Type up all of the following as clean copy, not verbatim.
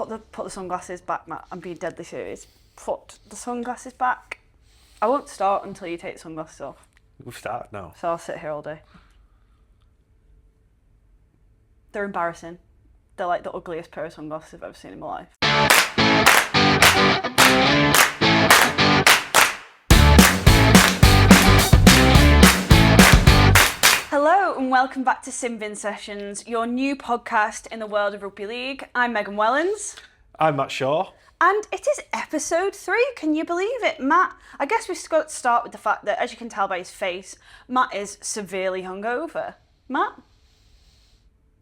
Put the sunglasses back, Matt. I'm being deadly serious. Put the sunglasses back. I won't start until you take the sunglasses off. We've started now. So I'll sit here all day. They're embarrassing. They're like the ugliest pair of sunglasses I've ever seen in my life. Hello and welcome back to Simbin Sessions, your new podcast in the world of rugby league. I'm Meg Wellens. I'm Matt Shaw. And it is episode 3, can you believe it? Matt, I guess we've got to start with the fact that, as you can tell by his face, Matt is severely hungover. Matt?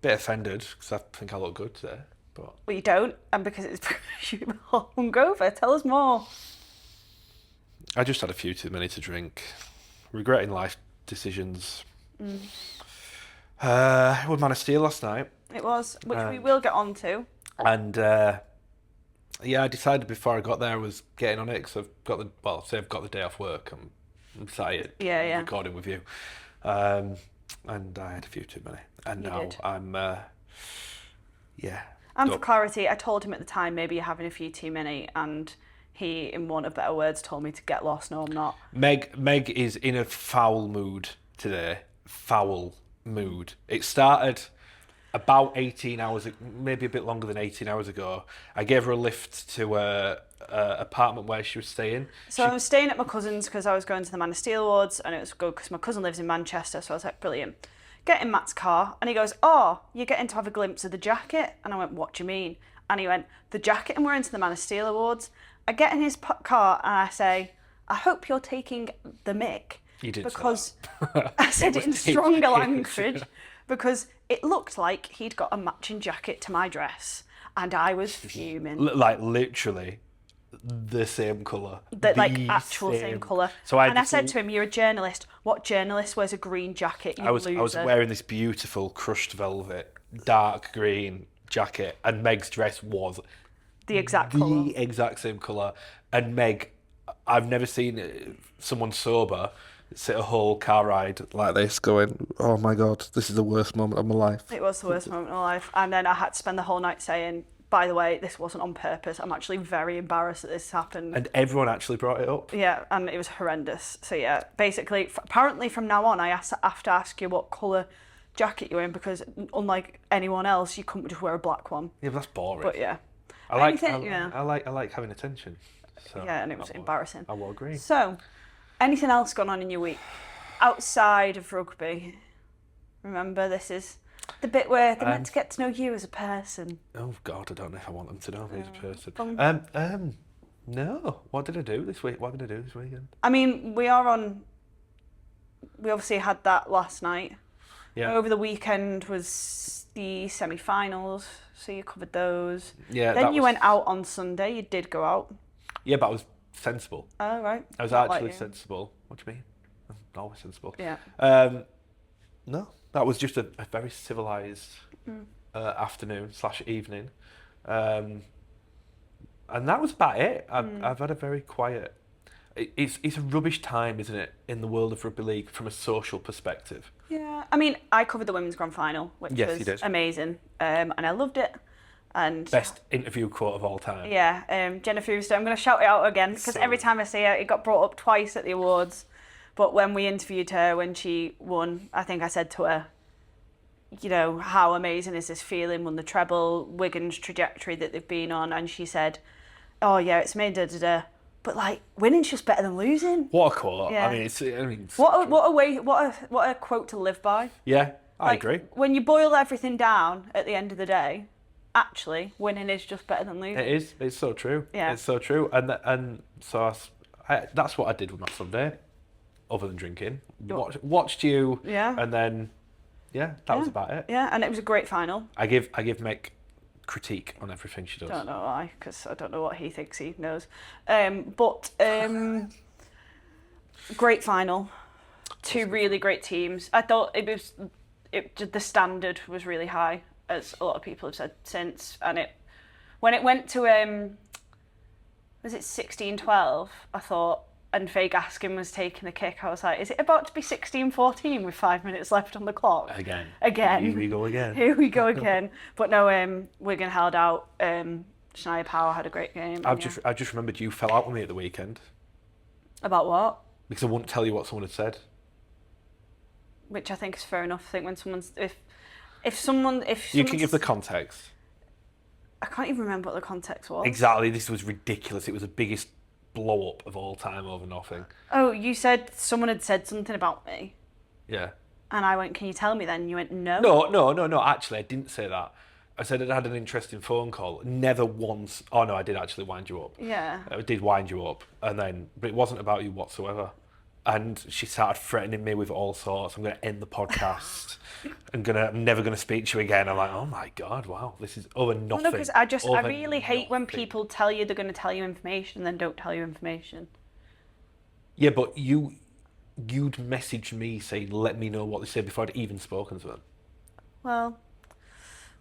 Bit offended, because I think I look good today. But Well, you don't, and because it's because you're hungover. Tell us more. I just had a few too many to drink. Regretting life decisions. It was Man of Steel last night. It was, which we will get on to. And I decided before I got there I was getting on it because I've got the day off work. I'm excited. Yeah. Recording with you. And I had a few too many. And You now did. I'm, And for done. clarity, I told him at the time, maybe you're having a few too many, and he, in want of better words, told me to get lost. No, I'm not. Meg is in a foul mood today. Foul mood. It started about 18 hours, maybe a bit longer than 18 hours ago. I gave her a lift to a apartment where she was staying. So I was staying at my cousin's because I was going to the Man of Steel Awards, and it was good because my cousin lives in Manchester, so I was like, brilliant. Get in Matt's car, and he goes, oh, you're getting to have a glimpse of the jacket? And I went, what do you mean? And he went, the jacket I'm wearing to the Man of Steel Awards. I get in his car and I say, I hope you're taking the mick. You did Because say that. I said it in stronger It was- language, because it looked like he'd got a matching jacket to my dress, and I was fuming. Like literally the same colour. Like actual same colour. So I said to him, you're a journalist. What journalist wears a green jacket, you I was loser? wearing this beautiful crushed velvet, dark green jacket, and Meg's dress was the exact colour. the exact same colour. And Meg, I've never seen someone sober sit a whole car ride like this going, oh my God, this is the worst moment of my life. It was the worst moment of my life. And then I had to spend the whole night saying, by the way, this wasn't on purpose. I'm actually very embarrassed that this happened. And everyone actually brought it up. Yeah, and it was horrendous. So yeah, basically, apparently from now on, I have to ask you what colour jacket you're in, because unlike anyone else, you couldn't just wear a black one. Yeah, but that's boring. But yeah. I like having attention. So Yeah, and it was embarrassing. I will agree. So, anything else gone on in your week outside of rugby? Remember, this is the bit where they're meant to get to know you as a person. Oh God, I don't know if I want them to know me as a person. Fun. No. What did I do this week? What did I do this weekend? I mean, we obviously had that last night. Yeah. Over the weekend was the semi-finals, so you covered those. Yeah. Then you went out on Sunday. You did go out. Yeah, but I was sensible. Oh, right. I was Not like actually you. sensible. What do you mean? I'm always sensible. Yeah. No, that was just a very civilised afternoon/evening. And that was about it. I've had a very quiet... It's a rubbish time, isn't it, in the world of rugby league from a social perspective. Yeah. I mean, I covered the women's grand final, which Yes, you was did. amazing. And I loved it. And Best interview quote of all time. yeah, Jennifer Houston, I'm going to shout it out again, because every time I see her, it got brought up twice at the awards. But when we interviewed her, when she won, I think I said to her, you know, how amazing is this feeling, won the treble, Wigan's trajectory that they've been on, and she said, oh yeah, it's made da-da-da, but like, winning's just better than losing. What a quote. Yeah. What a quote to live by. Yeah, I agree. When you boil everything down at the end of the day, actually, winning is just better than losing. It is. It's so true. Yeah. It's so true. And so that's what I did with my Sunday, other than drinking. Watched you. Yeah. And then, that was about it. Yeah, and it was a great final. I give Meg critique on everything she does. Don't know why, because I don't know what he thinks he knows. Great final. Two really great teams. I thought the standard was really high, as a lot of people have said since. And when it went to was it 16-12? I thought, and Faye Gaskin was taking the kick. I was like, is it about to be 16-14 with 5 minutes left on the clock? Again. Here we go again. Here we go again. But no, Wigan held out. Shania Power had a great game. I just remembered you fell out with me at the weekend About what? because I wouldn't tell you what someone had said. Which I think is fair enough. I think when someone's if someone You can give the context. I can't even remember what the context was. Exactly. This was ridiculous. It was the biggest blow up of all time over nothing. Oh, you said someone had said something about me, Yeah. and I went, "Can you tell me then?" You went, "No." No. Actually, I didn't say that. I said I had an interesting phone call. Never once. Oh no, I did actually wind you up. Yeah. I did wind you up, but it wasn't about you whatsoever. And she started threatening me with all sorts. I'm going to end the podcast. I'm never going to speak to you again. I'm like, oh my God, wow, this is over nothing. Well, no, because I really hate when people tell you they're going to tell you information and then don't tell you information. Yeah, but you'd messaged me saying, let me know what they said before I'd even spoken to them. Well,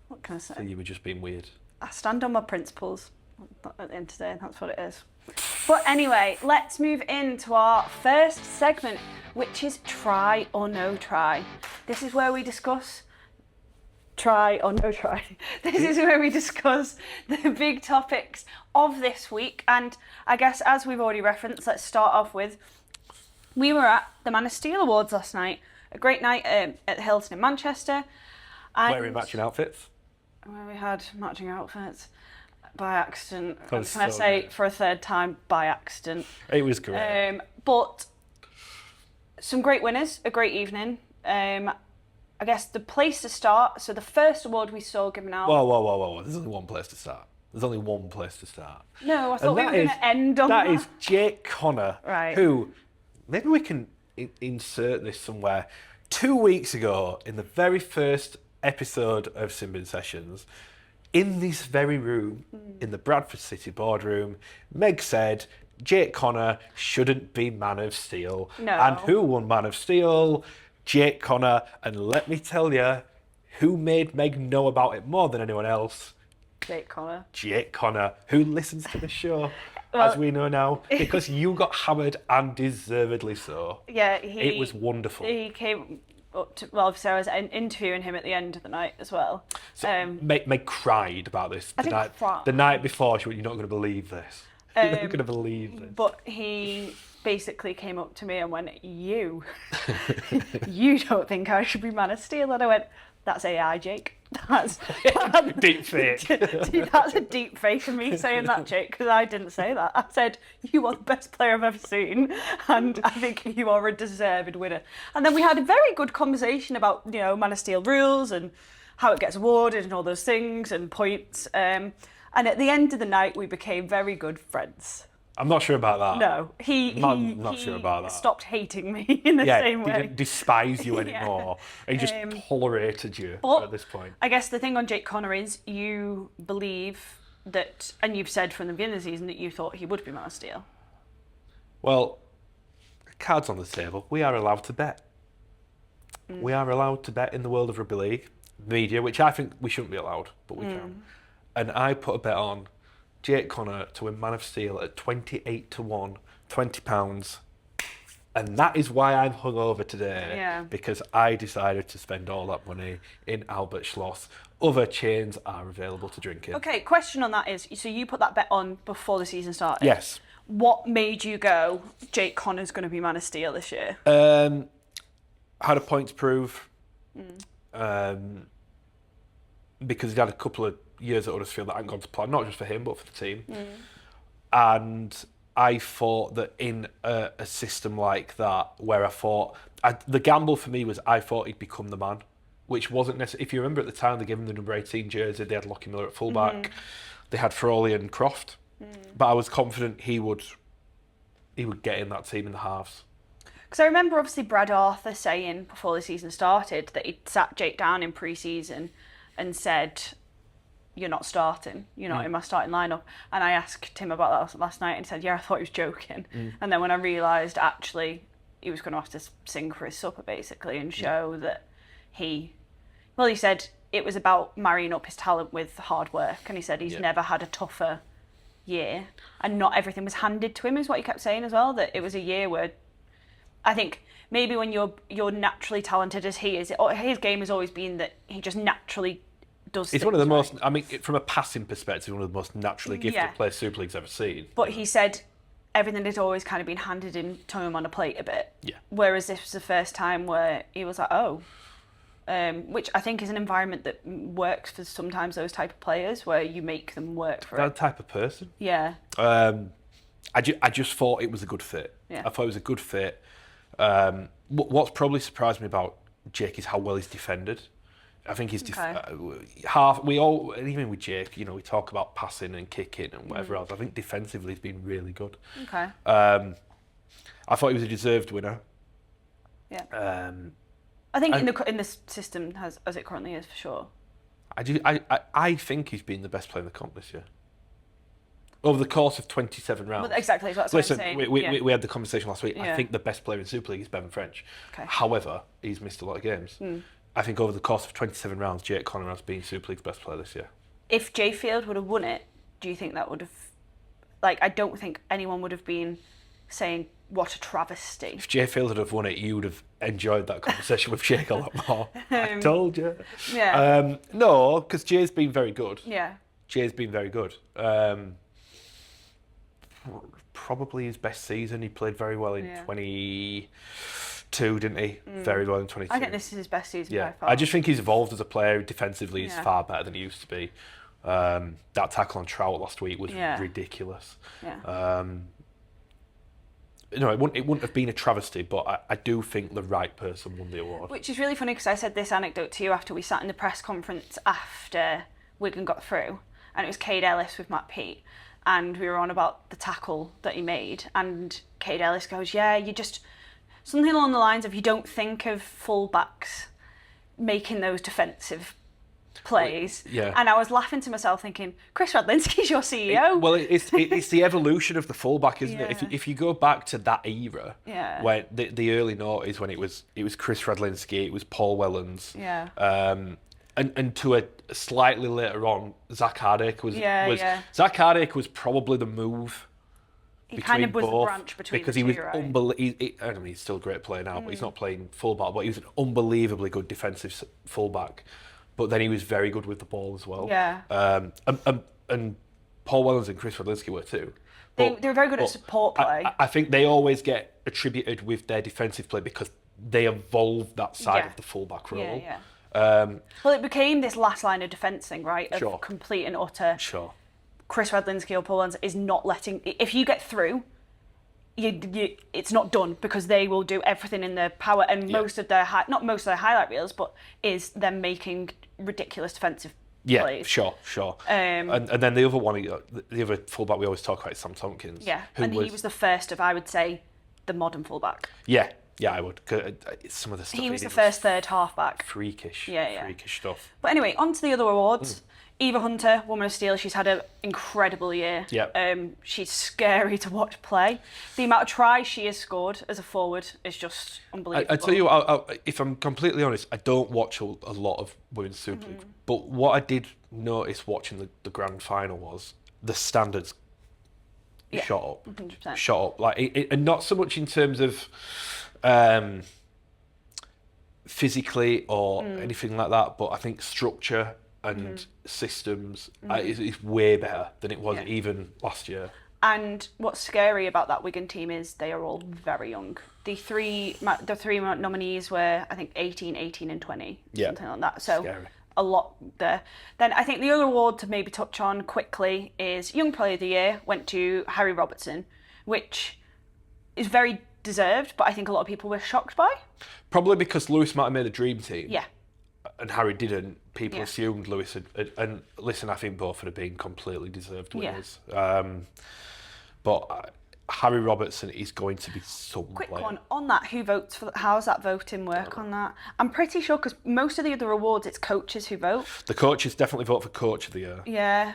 what can I say? So you were just being weird. I stand on my principles at the end of the day, that's what it is. But anyway, let's move into our first segment, which is Try or No Try. This is where we discuss try or no try. This is where we discuss the big topics of this week. And I guess as we've already referenced, let's start off with, we were at the Man of Steel Awards last night. A great night at the Hilton in Manchester. Wearing matching outfits. Where we had matching outfits. By accident. Can I say for a third time, by accident. It was great. But some great winners, a great evening. I guess the place to start, so the first award we saw given out... Whoa. There's only one place to start. No, I thought we were going to end on that. That is Jake Connor, right. Who, maybe we can insert this somewhere. 2 weeks ago, in the very first episode of Simbin Sessions, in this very room, in the Bradford City boardroom, Meg said Jake Connor shouldn't be Man of Steel. No. And who won Man of Steel? Jake Connor. And let me tell you, who made Meg know about it more than anyone else? Jake Connor. Jake Connor, who listens to the show, well, as we know now, because you got hammered and deservedly so. Yeah, it was wonderful. He came up to, well, obviously I was interviewing him at the end of the night as well. So Meg cried about this the night before. She went, "You're not going to believe this. You're not going to believe this." But he basically came up to me and went, you don't think I should be Man of Steel?" And I went, "That's AI, Jake. That's deep fake." Dude, that's a deep fake of me saying that, Jake, because I didn't say that. I said, "You are the best player I've ever seen, and I think you are a deserved winner." And then we had a very good conversation about, Man of Steel rules and how it gets awarded and all those things and points. And at the end of the night, we became very good friends. I'm not sure about that. No, he not sure about that. Stopped hating me in the same way. He didn't despise you anymore. He just tolerated you at this point. I guess the thing on Jake Connor is you believe that, and you've said from the beginning of the season that you thought he would be Man of Steel. Well, cards on the table. We are allowed to bet. We are allowed to bet in the world of rugby league media, which I think we shouldn't be allowed, but we can. And I put a bet on Jake Connor to win Man of Steel at 28-1, £20. And that is why I'm hungover today, because I decided to spend all that money in Albert Schloss. Other chains are available to drink in. Okay, question on that is, so you put that bet on before the season started? Yes. What made you go, Jake Connor's going to be Man of Steel this year? Had a point to prove, because he'd had a couple of years at Huddersfield that hadn't gone to plan, not just for him, but for the team. And I thought that in a system like that, where the gamble for me was I thought he'd become the man, which wasn't necessarily, if you remember at the time, they gave him the number 18 jersey, they had Lockie Miller at fullback, they had Frawley and Croft, but I was confident he would get in that team in the halves. Because I remember obviously Brad Arthur saying before the season started that he'd sat Jake down in pre-season and said, "You're not starting. You're not in my starting lineup." And I asked him about that last night and he said, "Yeah, I thought he was joking." And then when I realised actually he was going to have to sing for his supper basically and show that he said it was about marrying up his talent with hard work, and he said he's never had a tougher year and not everything was handed to him, is what he kept saying as well, that it was a year where I think maybe when you're naturally talented as he is, his game has always been that he just naturally does. He's one of the most. I mean, from a passing perspective, one of the most naturally gifted players Super League's ever seen. But he said everything had always kind of been handed in to him on a plate a bit. Yeah. Whereas this was the first time where he was like, oh. Which I think is an environment that works for sometimes those type of players, where you make them work for that type of person. Yeah. I just thought it was a good fit. Yeah. I thought it was a good fit. What's probably surprised me about Jake is how well he's defended. I think he's even with Jake, you know, we talk about passing and kicking and whatever else. I think defensively he's been really good. Okay. I thought he was a deserved winner. Yeah. I think in the system as it currently is, for sure. I think he's been the best player in the comp this year. Over the course of 27 rounds. Well, exactly, that's what I'm saying. We had the conversation last week. Yeah. I think the best player in Super League is Bevan French. Okay. However, he's missed a lot of games. I think over the course of 27 rounds, Jake Connor has been Super League's best player this year. If Jay Field would have won it, do you think that would have... Like, I don't think anyone would have been saying, what a travesty. If Jay Field had won it, you would have enjoyed that conversation with Jake a lot more. I told you. Yeah. No, because Jay's been very good. Yeah. Jay's been very good. Probably his best season. He played very well in 22, didn't he? Very well in 22. I think this is his best season by far. I just think he's evolved as a player. Defensively, he's far better than he used to be. That tackle on Trout last week was ridiculous. Yeah. No, it wouldn't have been a travesty, but I do think the right person won the award. Which is really funny because I said this anecdote to you after we sat in the press conference after Wigan got through, and it was Cade Ellis with Matt Pete, and we were on about the tackle that he made, and Cade Ellis goes, yeah, you just... Something along the lines of, you don't think of full-backs making those defensive plays. Yeah. And I was laughing to myself thinking, Chris Radlinski's your CEO. It's the evolution of the fullback, isn't it? Yeah. If you go back to that era, Yeah. where the early noughties, when it was Chris Radlinski, it was Paul Wellens, and to a slightly later on, Zach Hardacre was Zach Hardacre was probably the move. He kind of was the branch between because the two, he was right? I mean, he's still a great player now, but he's not playing fullback. But he was an unbelievably good defensive fullback. But then he was very good with the ball as well. Yeah. And Paul Wellens and Chris Radlinski were too. They were very good at support play. I think they always get attributed with their defensive play because they evolved that side of the fullback role. Well, it became this last line of defence thing, right? Of complete and utter. Sure. Chris Radlinski or Paul Wellens is not letting... If you get through, it's not done because they will do everything in their power, and most of their... Not most of their highlight reels, but is them making ridiculous defensive plays. Sure. And then the other one, the other fullback we always talk about is Sam Tompkins. Yeah, he was the first of, I would say, the modern fullback. Yeah, I would. Some of the stuff he was the first third halfback. Freakish stuff. But anyway, on to the other awards. Eva Hunter, Woman of Steel, she's had an incredible year. She's scary to watch play. The amount of tries she has scored as a forward is just unbelievable. I tell you what, if I'm completely honest, I don't watch a lot of Women's Super League. But what I did notice watching the grand final was the standards shot up. 100%. Shot up. Like, and not so much in terms of physically or anything like that, but I think structure and systems is way better than it was even last year. And what's scary about that Wigan team is they are all very young. The three nominees were, I think, 18 and 20, something like that. So scary. A lot there. Then I think the other award to maybe touch on quickly is Young Player of the Year went to Harry Robertson, which is very deserved, but I think a lot of people were shocked by. Probably because Lewis might have made a dream team. Yeah. And Harry didn't. People assumed Lewis had... And listen, I think both would have been completely deserved winners. But Harry Robertson is going to be some Quick player. one on that. Who votes for... How's that voting work on that? I'm pretty sure because most of the other awards, it's coaches who vote. The coaches definitely vote for Coach of the Year. Yeah.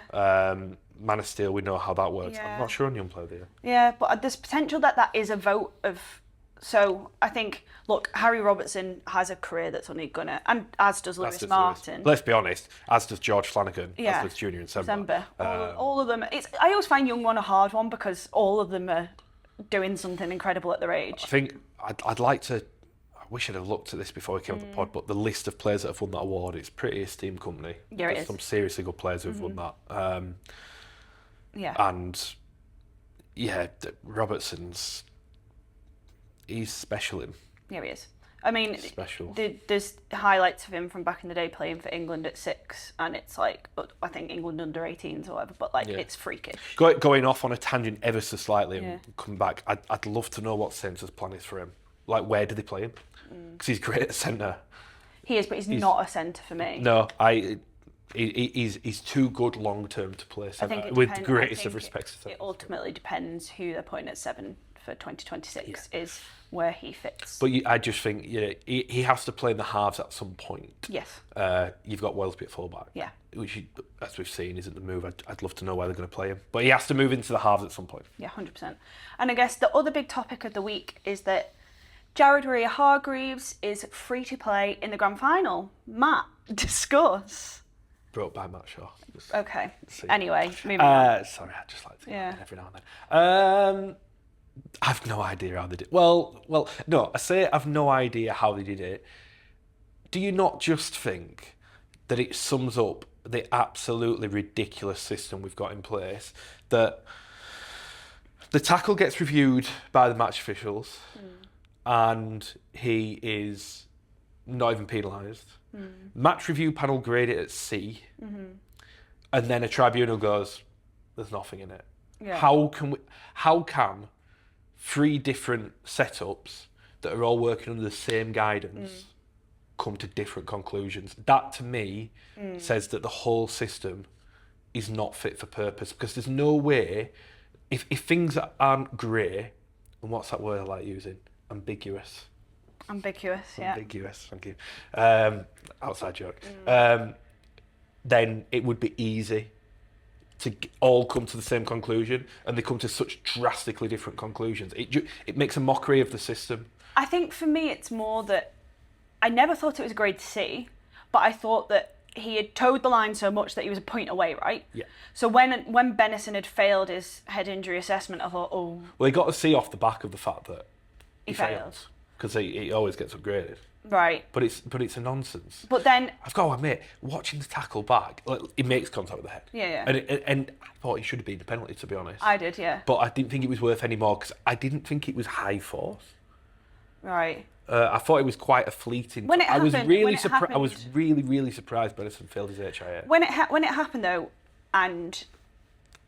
Man of Steel, we know how that works. Yeah. I'm not sure on Young Player of the Year. Yeah, but there's potential that is a vote of... So I think, look, Harry Robertson has a career that's only gonna, and as does Lewis Martin. Let's be honest, as does George Flanagan, as does Junior and Sember. All of them. I always find Young One a hard one because all of them are doing something incredible at their age. I think I'd like to. wish I'd have looked at this before we came on the pod, but the list of players that have won that award, it's a pretty esteemed company. Yeah, it There's is. some seriously good players who've won that. Yeah. And yeah, Robertson's, he's special in. Yeah, he is. I mean, Special. There's highlights of him from back in the day playing for England at 6, and it's like, I think England under 18s or whatever, but like, it's freakish. Going off on a tangent ever so slightly and Yeah. coming back, I'd love to know what Centre's plan is for him. Like, where do they play him? Because he's great at centre. He is, but he's not a centre for me. No, he's too good long term to play centre. With the greatest of respects to centre. It ultimately depends who they're putting at 7 for 2026 is where he fits. But I just think he has to play in the halves at some point. Yes. You've got Wellesby at fullback. Yeah. Which, as we've seen, isn't the move. I'd love to know where they're going to play him. But he has to move into the halves at some point. Yeah, 100%. And I guess the other big topic of the week is that Jared Waerea-Hargreaves is free to play in the grand final. Matt, discuss. Brought by Matt Shaw. Okay. Anyway, moving on. Sorry, I just like to every now and then. I've no idea how they did. Well, no. I say I've no idea how they did it. Do you not just think that it sums up the absolutely ridiculous system we've got in place? That the tackle gets reviewed by the match officials, and he is not even penalised. Match review panel grade it at C, and then a tribunal goes, "There's nothing in it." Yeah. How can 3 different setups that are all working under the same guidance come to different conclusions? That to me says that the whole system is not fit for purpose, because there's no way, if things aren't grey, and what's that word I like using? Ambiguous, thank you. Outside joke. Then it would be easy to all come to the same conclusion, and they come to such drastically different conclusions. It makes a mockery of the system. I think for me it's more that I never thought it was a grade C, but I thought that he had towed the line so much that he was a point away, right? Yeah. So when Benison had failed his head injury assessment, I thought, oh... Well, he got to see off the back of the fact that he failed. Because he always gets upgraded. Right. But it's a nonsense. But then... I've got to admit, watching the tackle back, like, he makes contact with the head. Yeah. And I thought he should have been the penalty, to be honest. I did, yeah. But I didn't think it was worth any more, because I didn't think it was high force. Right. I thought it was quite a fleeting... When it happened, I was really, really surprised Benison failed his HIA. When it happened, though, and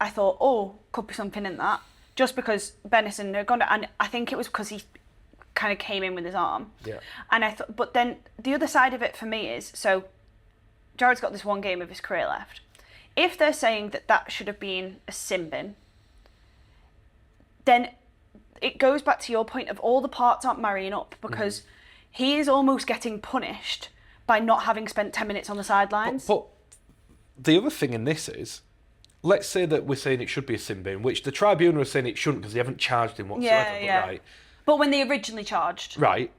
I thought, oh, could be something in that, just because Benison had gone down, and I think it was because he kind of came in with his arm. Yeah. And I thought, but then the other side of it for me is, so Jared's got this one game of his career left. If they're saying that should have been a sin bin, then it goes back to your point of all the parts aren't marrying up, because he is almost getting punished by not having spent 10 minutes on the sidelines. But the other thing in this is, let's say that we're saying it should be a sin bin, which the tribunal are saying it shouldn't because they haven't charged him whatsoever. Yeah. But right, but when they originally charged. right,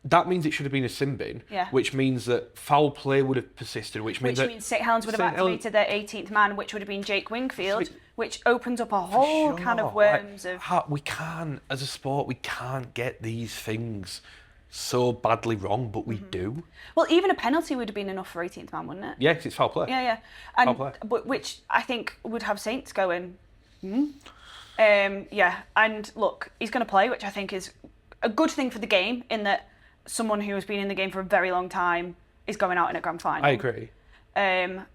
that means it should have been a sin bin, Yeah. which means that foul play would have persisted, which means St Helens would have St. Helens- activated their 18th man, which would have been Jake Wingfield, which opens up a whole can of worms of... We can't, as a sport, we can't get these things so badly wrong, but we do. Well, even a penalty would have been enough for 18th man, wouldn't it? Yeah, because it's foul play. Yeah. And play. but which I think would have Saints going, yeah. And look, he's going to play, which I think is a good thing for the game, in that someone who has been in the game for a very long time is going out in a grand final. I agree. And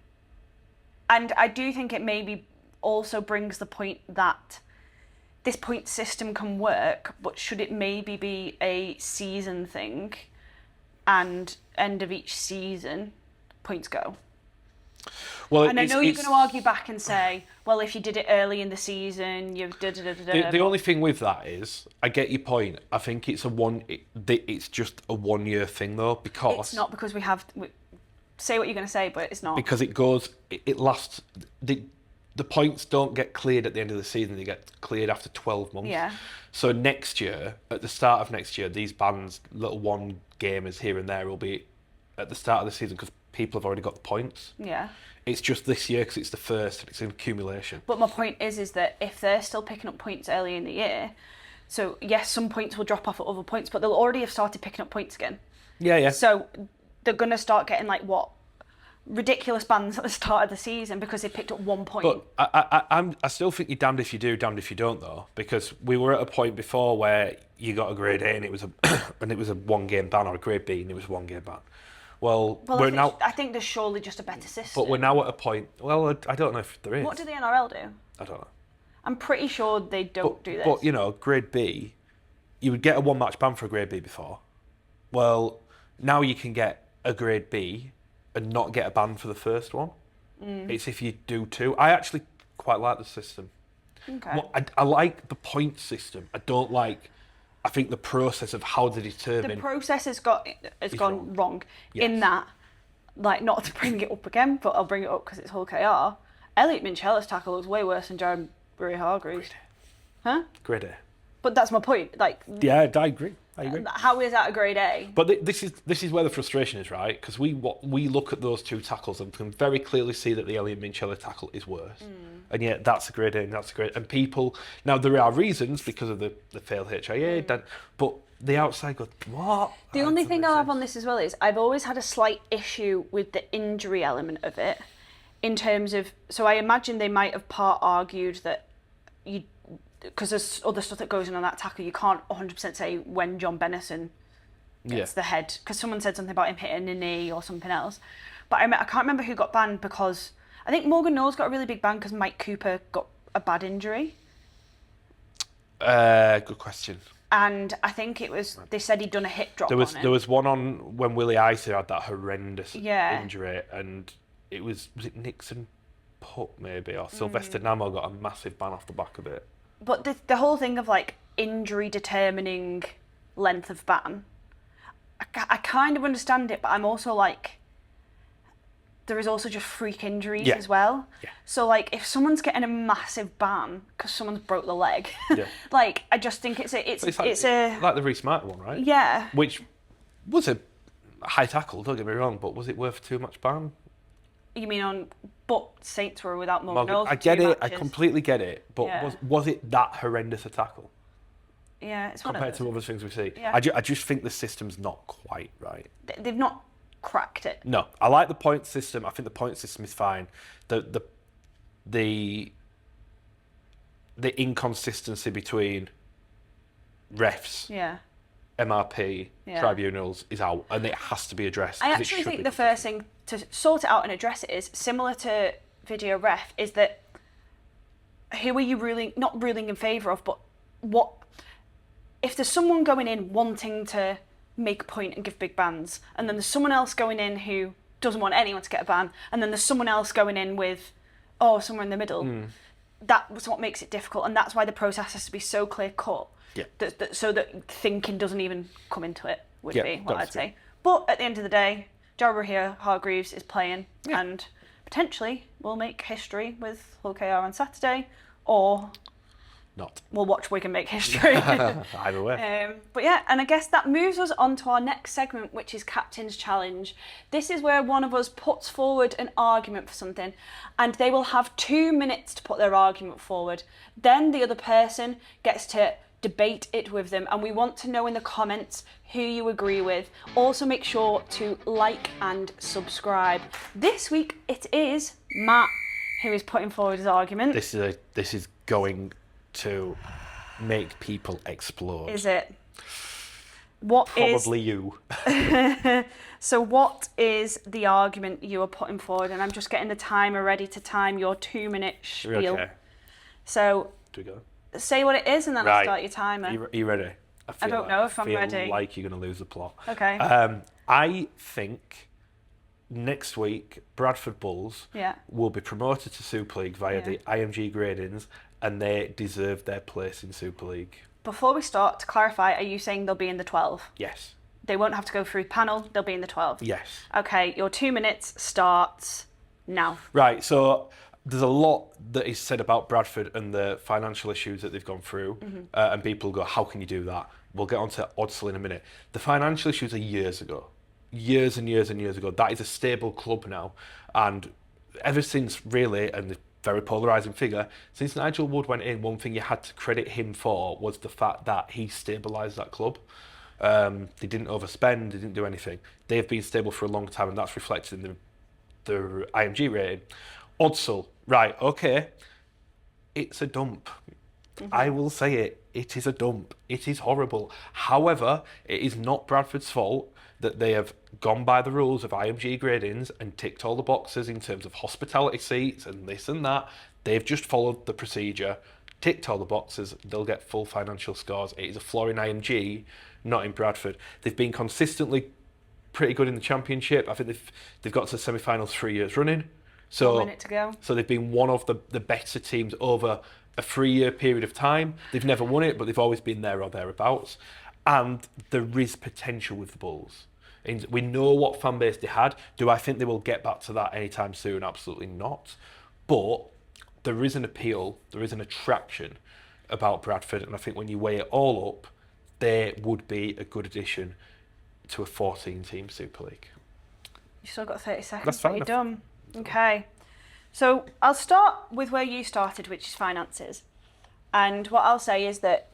I do think it maybe also brings the point that this point system can work, but should it maybe be a season thing, and end of each season, points go? Well, and I know you're going to argue back and say, well, if you did it early in the season, you've The only thing with that is, I get your point. I think it's it's just a 1 year thing though, because it's not, because say what you're going to say, but it's not, because it lasts. The points don't get cleared at the end of the season; they get cleared after 12 months. Yeah. So next year, at the start of next year, these bans, little one gamers here and there, will be at the start of the season because people have already got the points. Yeah. It's just this year because it's the first and it's an accumulation. But my point is that if they're still picking up points early in the year, So yes, some points will drop off at other points, but they'll already have started picking up points again. Yeah. So they're going to start getting like ridiculous bans at the start of the season because they picked up 1 point. But I still think you're damned if you do, damned if you don't, though, because we were at a point before where you got a grade A and it was a 1 game ban, or a grade B and it was a 1 game ban. Well, I think there's surely just a better system. But we're now at a point. Well, I don't know if there is. What do the NRL do? I don't know. I'm pretty sure they don't do this. But grade B, you would get a 1 match ban for a grade B before. Well, now you can get a grade B and not get a ban for the first one. It's if you do 2. I actually quite like the system. Okay. I like the point system. I think the process of how to determine... The process has gone wrong in that, like, not to bring it up again, but I'll bring it up because it's Hull KR. Elliot Minchella's tackle was way worse than Jared Waerea-Hargreaves. Huh? Grade A. But that's my point. Like, yeah, I agree. How is that a grade A? But this is where the frustration is, right? Because we look at those 2 tackles and can very clearly see that the Elliot Minchella tackle is worse, and yet that's a grade A and that's a grade. And people now, there are reasons because of the failed HIA, but the outside go, what? The only thing I'll have on this as well is I've always had a slight issue with the injury element of it, in terms of, so I imagine they might have argued that because there's other stuff that goes on that tackle, you can't 100% say when John Bennison gets the head, because someone said something about him hitting a knee or something else. But I can't remember who got banned, because I think Morgan Knowles got a really big ban because Mike Cooper got a bad injury. Good question. And I think they said he'd done a hip drop there was on him. There was one on when Willie Isa had that horrendous injury, and was it Nixon Putt maybe, or Sylvester Namo got a massive ban off the back of it. But the whole thing of like injury determining length of ban, I kind of understand it, but I'm also like, there is also just freak injuries as well. Yeah. So like, if someone's getting a massive ban because someone's broke the leg, like, I just think it's like the Reece Martin one, right? Yeah. Which was a high tackle, don't get me wrong, but was it worth too much ban? You mean but Saints were without Morgan Knowles. I get it. I completely get it. But was it that horrendous a tackle? Yeah, it's compared to other things we see. Yeah. I just think the system's not quite right. They've not cracked it. No, I like the point system. I think the point system is fine. The inconsistency between refs, MRP, tribunals is out, and it has to be addressed. I actually think the first thing to sort it out and address it is similar to video ref, is that who are you not ruling in favour of, but what if there's someone going in wanting to make a point and give big bans, and then there's someone else going in who doesn't want anyone to get a ban, and then there's someone else going in with somewhere in the middle. That's what makes it difficult, and that's why the process has to be so clear cut. Yeah. So that thinking doesn't even come into it, would be what I'd say. But at the end of the day, Jared Waerea-Hargreaves is playing and potentially will make history with Hull KR on Saturday, or not. We'll watch Wigan make history. Either way. But yeah, and I guess that moves us on to our next segment, which is Captain's Challenge. This is where one of us puts forward an argument for something, and they will have 2 minutes to put their argument forward. Then the other person gets to debate it with them, and we want to know in the comments who you agree with. Also make sure to like and subscribe. This week it is Matt who is putting forward his argument. This is going to make people explode. Is it? Probably you. So what is the argument you are putting forward? And I'm just getting the timer ready to time your 2 minute spiel. Okay. So do we go? Say what it is, and then I'll start your timer. Are you ready? I don't know if I'm ready. I feel like you're going to lose the plot. Okay. I think next week Bradford Bulls will be promoted to Super League via the IMG gradings, and they deserve their place in Super League. Before we start, to clarify, are you saying they'll be in the 12? Yes. They won't have to go through panel, they'll be in the 12? Yes. Okay, your 2 minutes starts now. Right, so there's a lot that is said about Bradford and the financial issues that they've gone through, and people go, how can you do that? We'll get on to Odsal in a minute. The financial issues are years ago. Years and years and years ago. That is a stable club now, and ever since really, and very polarising figure. Since Nigel Wood went in, one thing you had to credit him for was the fact that he stabilised that club. They didn't overspend, they didn't do anything. They've been stable for a long time, and that's reflected in the IMG rating. Odsal, right, okay, it's a dump. I will say it. It is a dump. It is horrible. However, it is not Bradford's fault that they have gone by the rules of IMG gradings and ticked all the boxes in terms of hospitality seats and this and that. They've just followed the procedure, ticked all the boxes, they'll get full financial scores. It is a flaw in IMG, not in Bradford. They've been consistently pretty good in the Championship. I think they've got to the semi-finals 3 years running. So, 1 minute to go. So they've been one of the better teams over a 3-year period of time. They've never won it, but they've always been there or thereabouts. And there is potential with the Bulls. And we know what fan base they had. Do I think they will get back to that anytime soon? Absolutely not. But there is an appeal, there is an attraction about Bradford, and I think when you weigh it all up, they would be a good addition to a 14-team Super League. You've still got 30 seconds. That's fine. You're done. Okay. So I'll start with where you started, which is finances. And what I'll say is that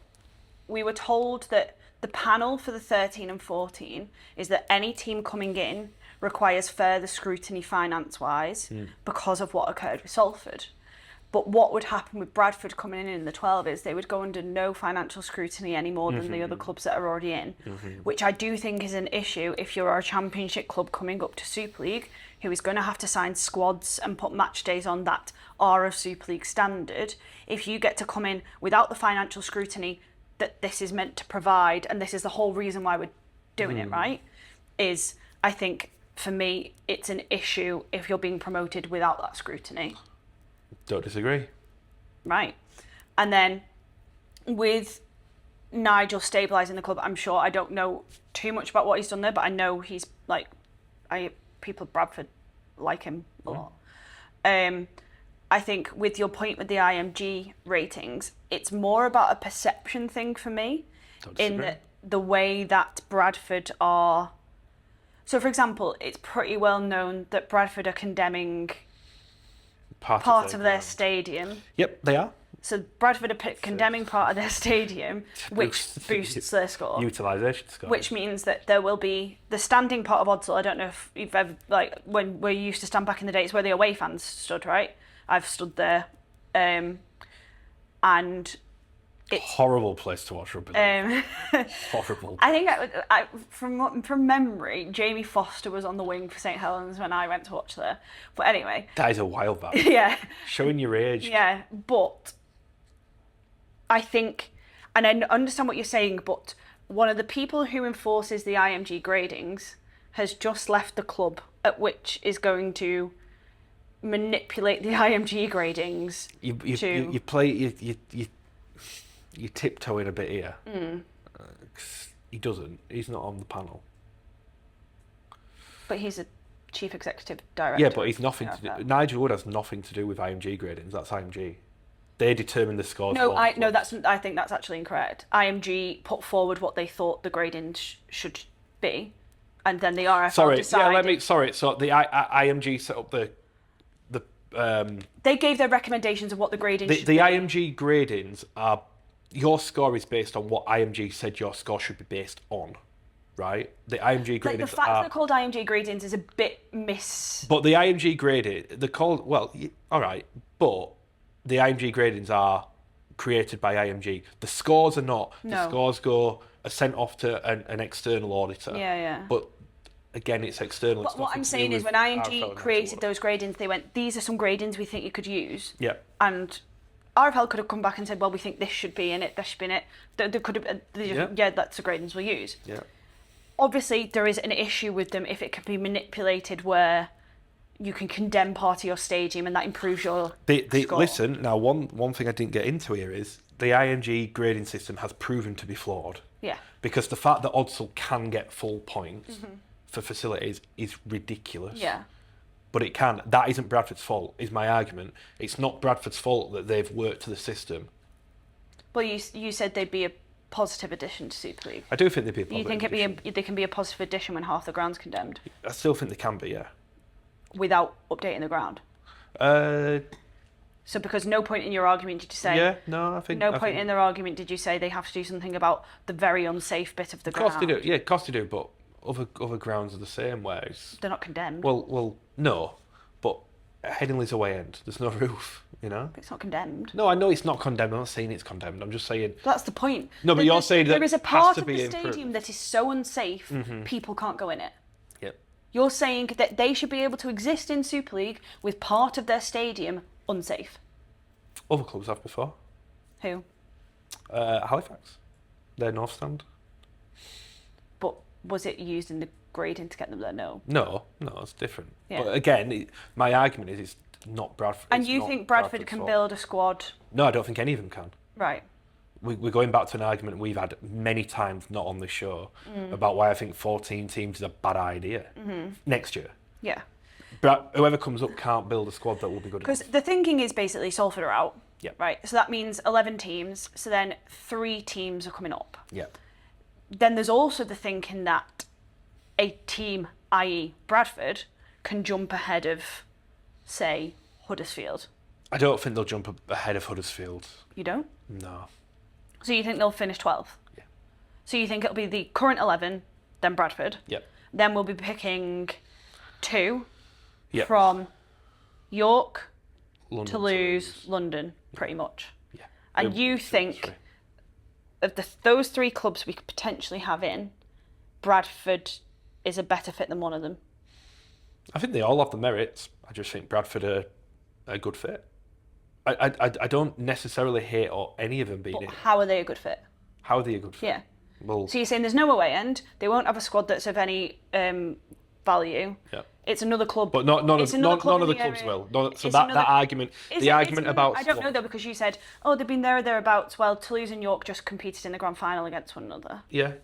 we were told that the panel for the 13 and 14 is that any team coming in requires further scrutiny finance-wise because of what occurred with Salford. But what would happen with Bradford coming in the 12 is they would go under no financial scrutiny any more than the other clubs that are already in, which I do think is an issue if you're a Championship club coming up to Super League, who is going to have to sign squads and put match days on that are of Super League standard. If you get to come in without the financial scrutiny that this is meant to provide, and this is the whole reason why we're doing it, right, is, I think, for me, it's an issue if you're being promoted without that scrutiny. Don't disagree. Right. And then with Nigel stabilising the club, I'm sure I don't know too much about what he's done there, but I know he's like, people at Bradford like him a lot. I think with your point with the IMG ratings, it's more about a perception thing for me in the way that Bradford are. So, for example, it's pretty well known that Bradford are condemning part of their stadium. Yep, they are. So Bradford are condemning part of their stadium, which boosts their score. Utilisation score. Which means that there will be the standing part of Odsal. I don't know if you've ever, like, when we used to stand back in the day, it's where the away fans stood, right? I've stood there. And it's horrible place to watch rugby league. Horrible. I think from memory, Jamie Foster was on the wing for St Helens when I went to watch there. But anyway, that is a while back. Yeah, showing your age. Yeah, but I think, and I understand what you're saying, but one of the people who enforces the IMG gradings has just left the club, at which is going to manipulate the IMG gradings. You tiptoeing a bit here. He doesn't. He's not on the panel. But he's a chief executive director. Yeah, but he's nothing to do. Nigel Wood has nothing to do with IMG gradings. That's IMG. They determine the scores. I think that's actually incorrect. IMG put forward what they thought the gradings should be, and then the RFL decided. So the IMG set up the. They gave their recommendations of what the gradings should be. The IMG gradings are. Your score is based on what IMG said your score should be based on, right? The IMG gradings like the fact that they're called IMG gradings is a bit But the IMG grading, they're called, well, all right, but the IMG gradings are created by IMG. The scores are not. No. The scores are sent off to an external auditor. Yeah. But again, it's external. But what I'm saying is when IMG created those gradings, they went, these are some gradings we think you could use. Yeah. And RFL could have come back and said, well, we think this should be in it, this should be in it. There could have, yeah, that's the gradings we'll use. Yeah. Obviously, there is an issue with them if it can be manipulated where you can condemn part of your stadium and that improves your score. Listen, now, one thing I didn't get into here is the IMG grading system has proven to be flawed. Yeah. Because the fact that Odsal can get full points for facilities is ridiculous. Yeah. But it can. That isn't Bradford's fault, is my argument. It's not Bradford's fault that they've worked to the system. Well, you said they'd be a positive addition to Super League. I do think they'd be a positive addition. You think they can be a positive addition when half the ground's condemned? I still think they can be, yeah. Without updating the ground? So because no point in your argument did you say... Yeah, no, I think... No point in their argument did you say they have to do something about the very unsafe bit of the ground. Of course they do. Yeah, of course they do, but other grounds are the same ways. They're not condemned. Well, no, but Headingley's away end. There's no roof, you know? It's not condemned. No, I know it's not condemned. I'm not saying it's condemned. I'm just saying... That's the point. No, but you're saying that there is a has part to of be the improved. stadium that is so unsafe, people can't go in it. Yep. You're saying that they should be able to exist in Super League with part of their stadium unsafe. Other clubs have before. Who? Halifax. Their North Stand. But was it used in the grading to get them there? No. No, it's different. Yeah. But again, my argument is it's not Bradford. And you think Bradford can build a squad? No, I don't think any of them can. Right. We're going back to an argument we've had many times, not on this show, about why I think 14 teams is a bad idea next year. Yeah. But whoever comes up can't build a squad that will be good enough. Because the thinking is basically Salford are out. Yeah. Right. So that means 11 teams. So then 3 teams are coming up. Yeah. Then there's also the thinking that a team, i.e. Bradford, can jump ahead of, say, Huddersfield. I don't think they'll jump ahead of Huddersfield. You don't? No. So you think they'll finish 12th? Yeah. So you think it'll be the current 11, then Bradford? Yep. Then we'll be picking 2 Yep. from York, London, Toulouse, London, pretty much. Yeah. And you think of those 3 clubs we could potentially have in, Bradford is a better fit than one of them? I think they all have the merits. I just think Bradford are a good fit. I don't necessarily hate any of them being in. How are they a good fit? How are they a good fit? Yeah. Well, So you're saying there's no away end, they won't have a squad that's of any value. yeah. It's another club. But none of it's the another club in clubs area. will. No, so It's that another- argument, the argument about... I don't know though, because you said, oh, they've been there or thereabouts. Well, Toulouse and York just competed in the grand final against one another. Yeah.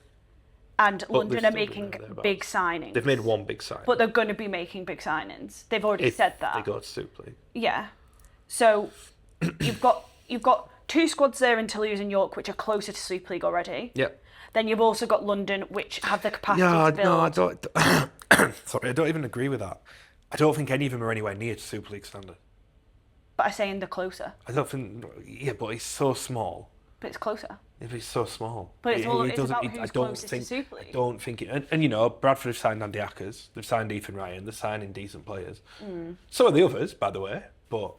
And they've London are still been making there or thereabouts. big signings. They've made one big sign. But they're going to be making big signings. They've already if said that. they go to Super League. Yeah. So you've got 2 squads there in Toulouse and York, which are closer to Super League already. Yep. Then you've also got London, which have the capacity Yeah, to build. no, I don't... Sorry, I don't even agree with that. I don't think any of them are anywhere near to Super League standard. But I'm saying they're closer. I don't think... Yeah, but it's so small. But it's closer. If it's so small. But it's about I who's don't closest to think, Super League. I don't think it... And you know, Bradford have signed Andy Ackers. They've signed Ethan Ryan. They're signing decent players. So are the others, by the way. But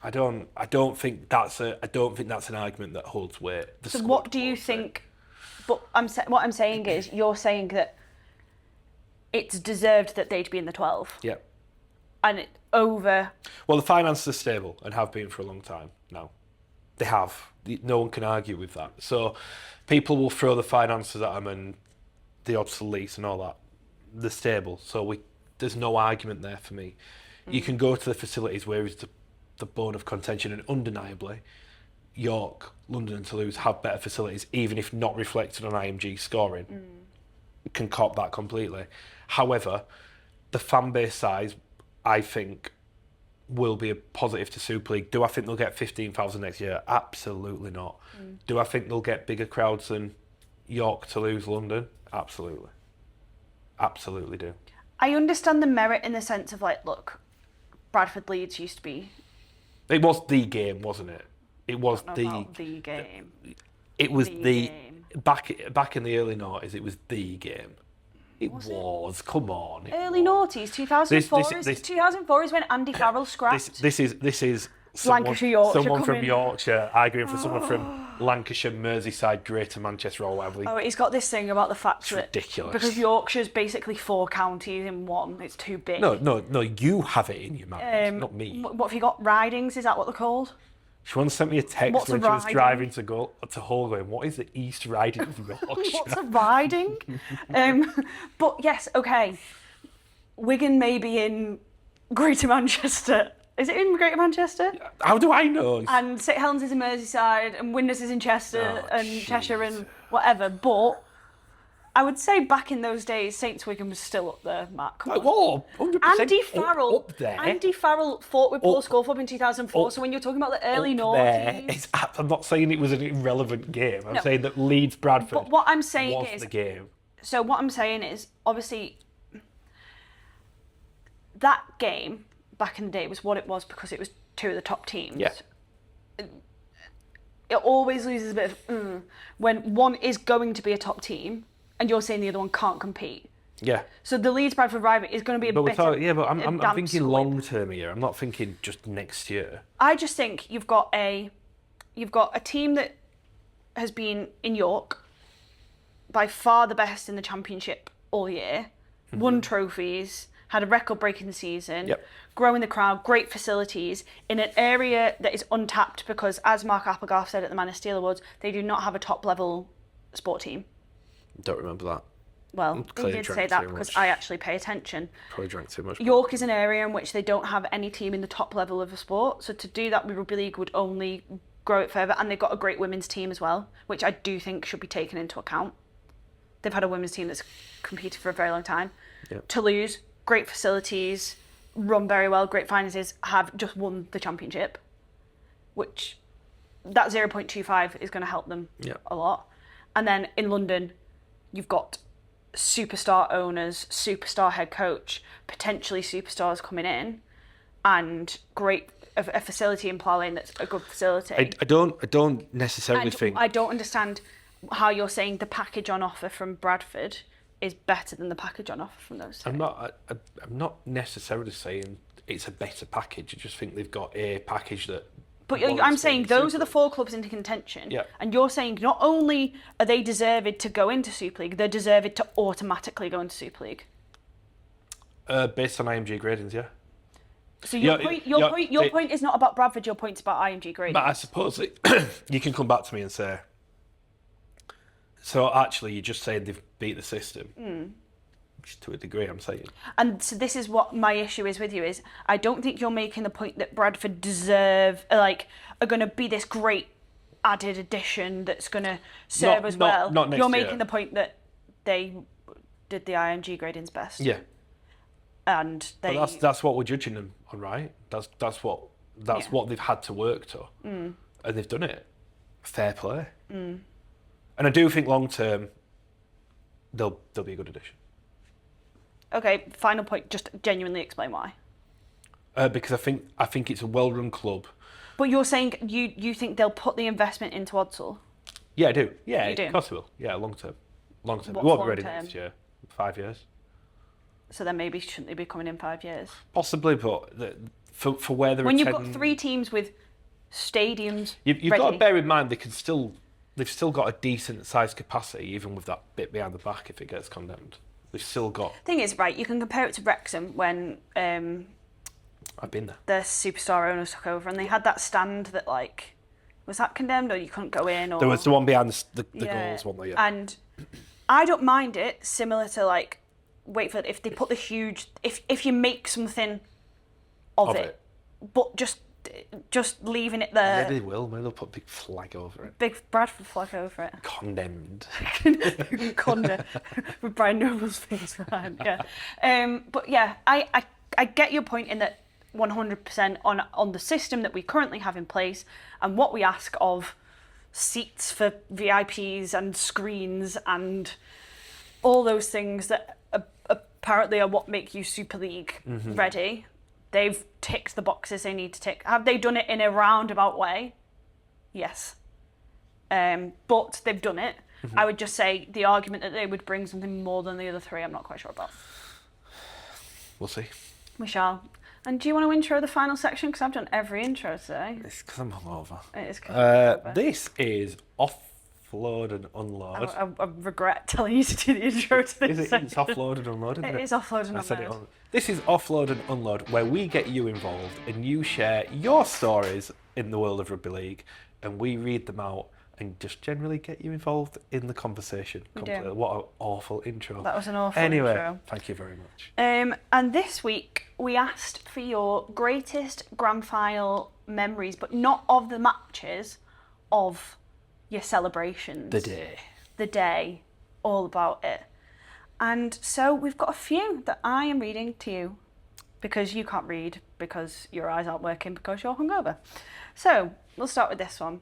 I don't think that's an argument that holds weight. So what do you think? But what I'm saying is, you're saying that it's deserved that they'd be in the 12. Yeah. And it over. Well, the finances are stable and have been for a long time now. They have. No one can argue with that. So people will throw the finances at them and the odds to lease and all that. They're stable. So there's no argument there for me. You can go to the facilities where is the bone of contention, and undeniably, York, London and Toulouse have better facilities, even if not reflected on IMG scoring. Can cop that completely. However, the fan base size, I think, will be a positive to Super League. Do I think they'll get 15,000 next year? Absolutely not. Do I think they'll get bigger crowds than York, Toulouse, London? Absolutely. Absolutely do. I understand the merit in the sense of, like, look, Bradford Leeds used to be. It was the game, wasn't it? It was the game. It was the game. back in the early noughties. It was the game. It was. Come on. Early noughties, 2004. 2004 is when Andy Farrell scrapped. This is Lancashire, Yorkshire someone from coming. Yorkshire arguing for someone from Lancashire, Merseyside, Greater Manchester, or whatever. Oh, he's got this thing about the fact that ridiculous. Because Yorkshire's basically 4 counties in one. It's too big. No. You have it in your mouth, not me. What have you got? Ridings? Is that what they're called? She once sent me a text What's when a she was riding? driving to Hull going, what is the East Riding of Yorkshire? What's a riding? But yes, okay. Wigan may be in Greater Manchester. Is it in Greater Manchester? How do I know? And St Helens is in Merseyside, and Windus is in Chester, and Cheshire, and whatever. But I would say back in those days, Saints Wigan was still up there, Matt. Come on. Oh, 100% Andy Farrell. up there. Andy Farrell fought with Paul Sculthorpe in 2004. So when you're talking about the early noughties, I'm not saying it was an irrelevant game. I'm saying that Leeds Bradford but what I'm saying was is the game. So what I'm saying is, obviously, that game back in the day was what it was because it was two of the top teams. Yeah. It always loses a bit of when one is going to be a top team and you're saying the other one can't compete. Yeah. So the Leeds Bradford rivalry is going to be a bit. But I'm thinking long term here. I'm not thinking just next year. I just think you've got a team that has been in York by far the best in the Championship all year, won trophies, had a record-breaking season, growing the crowd, great facilities, in an area that is untapped because, as Mark Applegarth said at the Man of Steel Awards, they do not have a top-level sport team. Don't remember that. Well, he did say that because I actually pay attention. Probably drank too much. York is an area in which they don't have any team in the top level of a sport, so to do that with Rugby League would only grow it further, and they've got a great women's team as well, which I do think should be taken into account. They've had a women's team that's competed for a very long time. Yep. Toulouse, great facilities, run very well, great finances, have just won the championship, which that 0.25 is going to help them a lot. And then in London, you've got superstar owners, superstar head coach, potentially superstars coming in, and a facility in Plough Lane that's a good facility. I don't necessarily think. I don't understand how you're saying the package on offer from Bradford is better than the package on offer from those two. I'm not necessarily saying it's a better package. I just think they've got a package that. But I'm saying those are the four clubs into contention. Yeah. And you're saying not only are they deserved to go into Super League, they're deserved to automatically go into Super League. Based on IMG gradings, yeah. So your point is not about Bradford, your point's about IMG gradings. But I suppose you can come back to me and say, so actually you're just saying they've beat the system. Which to a degree I'm saying. And so this is what my issue is with you is I don't think you're making the point that Bradford are going to be this great added addition that's going to serve as well. Not next you're year. making the point that they did the IMG gradings best. Yeah. And that's what we're judging them on, right? That's what they've had to work to, and they've done it. Fair play. And I do think long term they'll be a good addition. Okay, final point. Just genuinely explain why. Because I think it's a well-run club. But you're saying you think they'll put the investment into Odsal? Yeah, I do. Yeah, you do? Of course they will. Yeah, long term. What's It won't be ready long-term? next year. 5 years. So then maybe shouldn't they be coming in 5 years? Possibly, but for where they're when you've got three teams with stadiums, you've got to bear in mind they've still got a decent sized capacity even with that bit behind the back if it gets condemned. They've still got. Thing is, right? You can compare it to Wrexham when I've been there. The superstar owners took over, and they had that stand that was that condemned or you couldn't go in? Or there was the one behind the goals, wasn't there? Yeah. And I don't mind it. Similar to Wakefield, if they put the huge, if you make something of it, but just leaving it there. Maybe they will. Maybe they'll put a big flag over it. Big Bradford flag over it. Condemned. Condemned. With Brian Noble's face behind. Yeah. But yeah, I get your point in that 100% on the system that we currently have in place and what we ask of seats for VIPs and screens and all those things that apparently are what make you Super League ready. They've ticked the boxes they need to tick. Have they done it in a roundabout way? Yes. But they've done it. I would just say the argument that they would bring something more than the other three, I'm not quite sure about. We'll see. We shall. And do you want to intro the final section? Because I've done every intro today. It's because I'm hungover. It is because I'm hungover. This is offload and unload. I regret telling you to do the intro to this section. It's offload and unload, isn't it? It is offload and unload. This is Offload and Unload, where we get you involved and you share your stories in the world of rugby league, and we read them out and just generally get you involved in the conversation. What an awful intro. That was an awful intro. Anyway, thank you very much. And this week we asked for your greatest grand final memories, but not of the matches, of your celebrations. The day, all about it. And so we've got a few that I am reading to you because you can't read because your eyes aren't working because you're hungover. So we'll start with this one.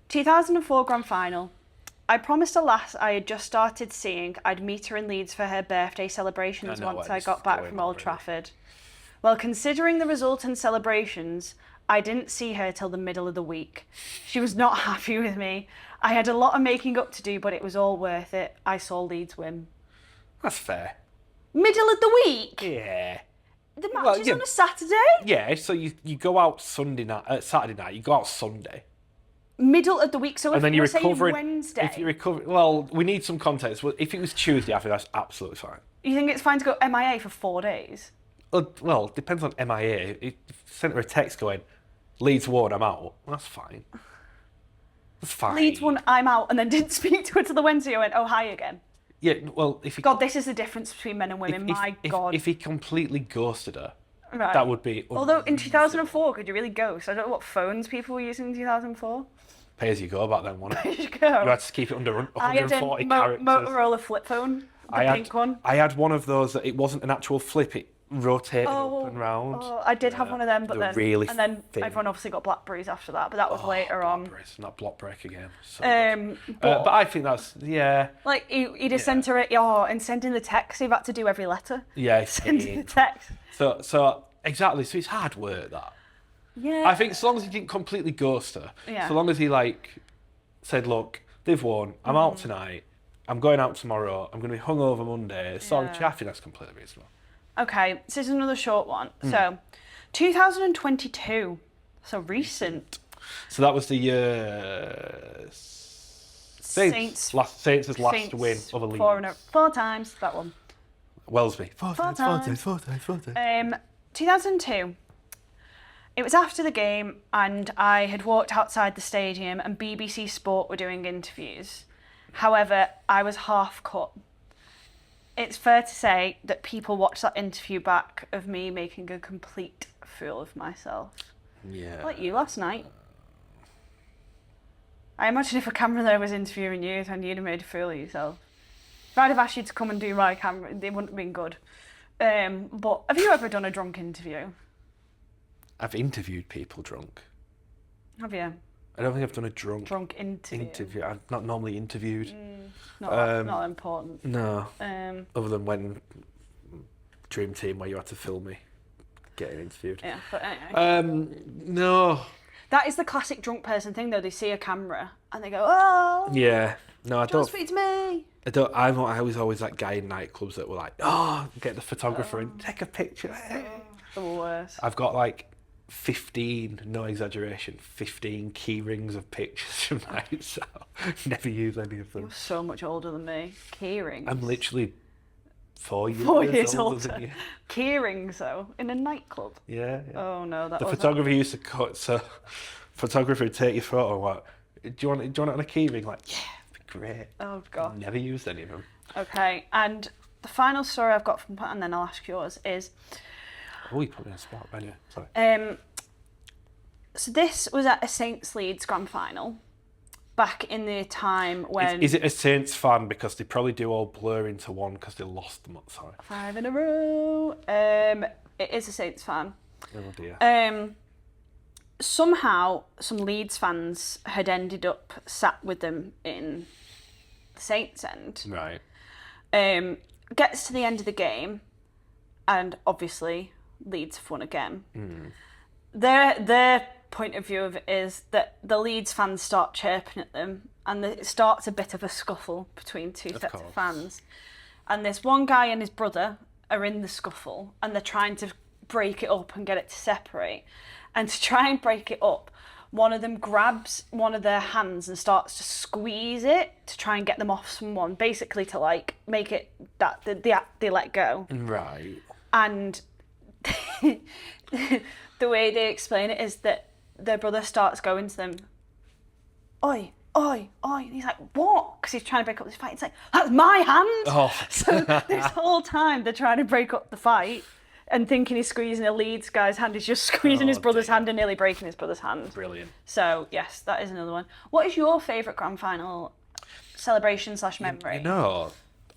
2004 grand final. I promised a lass I had just started seeing I'd meet her in Leeds for her birthday celebrations once I got back from Old Trafford. Well, considering the result and celebrations, I didn't see her till the middle of the week. She was not happy with me. I had a lot of making up to do, but it was all worth it. I saw Leeds win. That's fair. Middle of the week? Yeah. The match is on a Saturday? Yeah, so you go out Saturday night, you go out Sunday. Middle of the week, so and if then you're you're recovering, Wednesday... If you recover, well, we need some context. Well, if it was Tuesday, I think that's absolutely fine. You think it's fine to go MIA for 4 days? Well, it depends on MIA. If you sent her a text going, Leeds won, I'm out. That's fine. That's fine. Leeds won, I'm out, and then didn't speak to her till the Wednesday. I went, oh, hi again. Yeah, well, if he... God, this is the difference between men and women. God. If he completely ghosted her, right. that would be... Although in 2004, could you really ghost? I don't know what phones people were using in 2004. Pay as you go back then, wasn't it? Pay as you go. You had to keep it under 140 characters. characters. Motorola flip phone, the pink one. I had one of those that it wasn't an actual flip, it rotated up and round. Oh, I did have one of them, but then really and then thin. Everyone obviously got Blackberries after that, but that was later on. Not Blockbreak again. So but I think that's like he'd have sent her and sending the text, he'd had to do every letter. Yeah, sending the text. So exactly. So it's hard work that. Yeah. I think so long as he didn't completely ghost her. Yeah. So long as he said, look, they've won. I'm out tonight. I'm going out tomorrow. I'm going to be hungover Monday. So I think that's completely reasonable. Okay, this is another short one. So, 2022. So recent. So that was the year... Saints' last win of a league. 4 times, that one. Wellesby. 4 times. 2002. It was after the game and I had walked outside the stadium and BBC Sport were doing interviews. However, I was half cut. It's fair to say that people watched that interview back of me making a complete fool of myself. Yeah. Like you last night. I imagine if a camera there was interviewing you, then you'd have made a fool of yourself. If I'd have asked you to come and do my camera, it wouldn't have been good. But have you ever done a drunk interview? I've interviewed people drunk. Have you? I don't think I've done a drunk interview. I'm not normally interviewed. Not important. No. Other than when Dream Team, where you had to film me getting interviewed. Yeah, but anyway. No. That is the classic drunk person thing, though. They see a camera and they go, "Oh." Yeah. No, I don't. Speak to me. I was always that guy in nightclubs that were like, "Oh, get the photographer and take a picture." The worst. I've got 15, no exaggeration, 15 key rings of pictures from nights out. Never use any of them. You're so much older than me. Key rings. I'm literally 4 years older than you. Key rings, though, in a nightclub. Yeah. Oh no, that. The photographer used to cut. So, photographer would take your photo. What? Do you want it on a key ring? Like, yeah, it'd be great. Oh god. Never used any of them. Okay, and the final story I've got from, and then I'll ask yours is. Oh, you put me on a spot, anyway. Sorry. So this was at a Saints Leeds grand final, back in the time when... Is it a Saints fan because they probably do all blur into one because they lost them? Sorry. 5 in a row. It is a Saints fan. Oh dear. Somehow, some Leeds fans had ended up sat with them in the Saints end. Right. Gets to the end of the game, and obviously Leeds have won again. Their point of view of it is that the Leeds fans start chirping at them, and it starts a bit of a scuffle between two sets of fans. And this one guy and his brother are in the scuffle, and they're trying to break it up and get it to separate. And to try and break it up, one of them grabs one of their hands and starts to squeeze it to try and get them off someone, basically to make it that they let go. Right. And the way they explain it is that their brother starts going to them, oi, oi, oi. And he's like, what? Because he's trying to break up this fight. It's like, that's my hand. Oh. So this whole time they're trying to break up the fight and thinking he's squeezing a Leeds guy's hand. He's just squeezing his brother's hand and nearly breaking his brother's hand. Brilliant. So, yes, that is another one. What is your favourite grand final celebration / memory?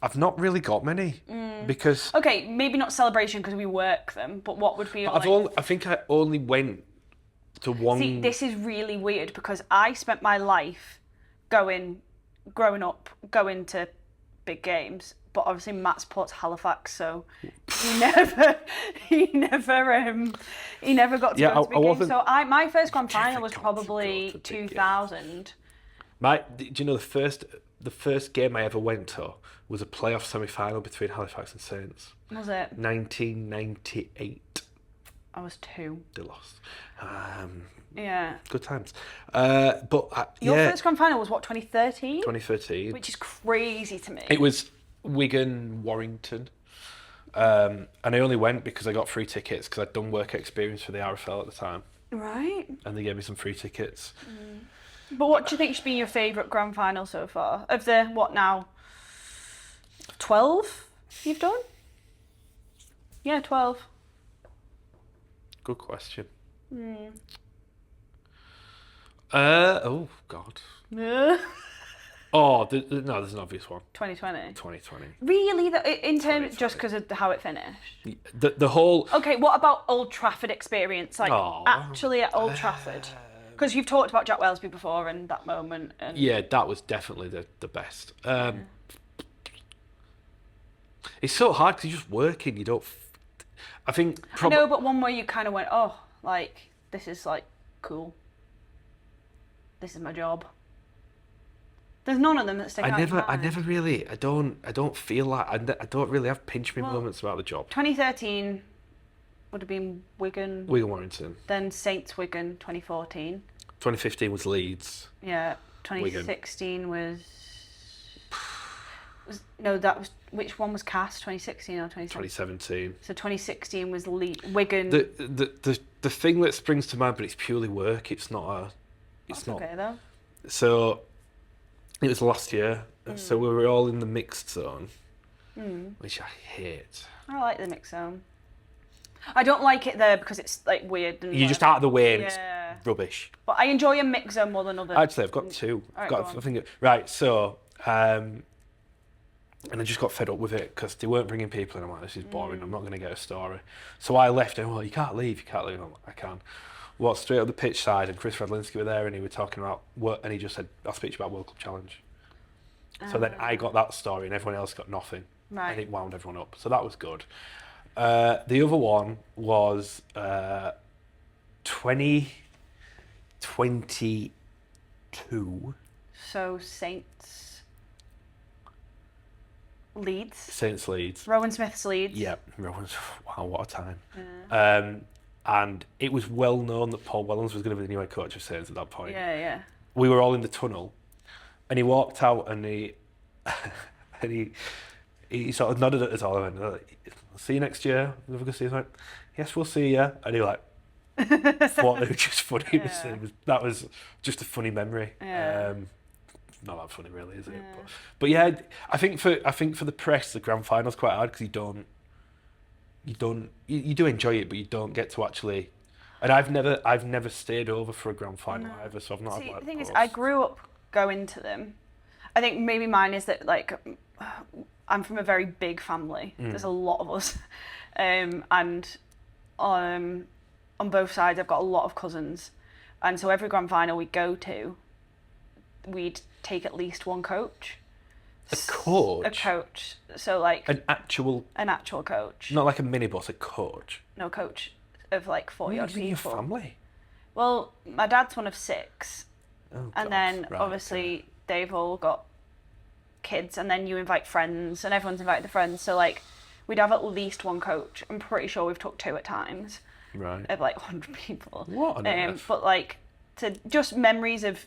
I've not really got many because... Okay, maybe not celebration because we work them, but what would be I think I only went to one... See, this is really weird because I spent my life growing up, going to big games, but obviously Matt supports Halifax, so he never got to go to big games. So my first grand final was probably 2000. Do you know the first game I ever went to was a playoff semi-final between Halifax and Saints. Was it? 1998. I was 2. They lost. Yeah. Good times. Your first grand final was what, 2013? 2013. Which is crazy to me. It was Wigan, Warrington. And I only went because I got free tickets because I'd done work experience for the RFL at the time. Right. And they gave me some free tickets. But what do you think should be your favourite grand final so far? Of the, what now, 12 you've done? Yeah, 12. Good question. Oh, God. No, there's an obvious one. 2020. 2020. Really? In terms, just because of how it finished? The whole... Okay, what about Old Trafford experience? Like, actually at Old Trafford? Because you've talked about Jack Wellesby before and that moment. And... Yeah, that was definitely the best. It's so hard because you're just working. You don't... I think... I know, but one where you kind of went, oh, like, this is, like, cool. This is my job. There's none of them that stick out. I never really... I don't feel like... I don't really have pinch me moments about the job. 2013 would have been Wigan. Wigan Warrington. Then Saints Wigan, 2014. 2015 was Leeds. Yeah. 2016 was... No, that was... Which one was cast? 2016 or 2017? So 2016 was Wigan. The thing that springs to mind, but it's purely work. It's not a... It's not... okay, though. So, it was last year. So we were all in the mixed zone, which I hate. I like the mixed zone. I don't like it there because it's like weird. And you're just out of the way and it's rubbish. But I enjoy a mixed zone more than others. Actually, I've got two. And I just got fed up with it because they weren't bringing people in. I'm like, this is boring. I'm not going to get a story. So I left and, well, you can't leave. I'm like, I can. Walked straight up the pitch side and Chris Radlinski were there and he was talking about what, and he just said, I'll speak to you about World Club Challenge. So then I got that story and everyone else got nothing. Right. And it wound everyone up. So that was good. The other one was 2022. So Saints Leeds. Saints Leeds. Rowan Smith's Leeds. Yeah, Rowan's. Wow, what a time. Yeah. And it was well known that Paul Wellens was going to be the new head coach of Saints at that point. Yeah. We were all in the tunnel, and he walked out and he sort of nodded at us all and went, "I'll see you next year." Never gonna see us. Like, yes, we'll see you. And he like, what? It was just funny. Yeah. That was just a funny memory. Yeah. Not that funny, really, is it? Yeah. But yeah, I think for the press, the grand final's quite hard because you do enjoy it, but you don't get to actually. And I've never stayed over for a grand final either, so I've not. See, the thing is, I grew up going to them. I think maybe mine is that like I'm from a very big family. There's a lot of us, and on both sides I've got a lot of cousins, and so every grand final we go to, we'd take at least one coach. A coach? A coach. So like... An actual coach. Not like a minibus, a coach? No, coach of like 40 odd people. Your family? Well, my dad's one of 6. Oh, and then obviously they've all got kids and then you invite friends and everyone's invited their friends. So like we'd have at least one coach. I'm pretty sure we've took 2 at times. Right. Of like 100 people. What on earth? But like to just memories of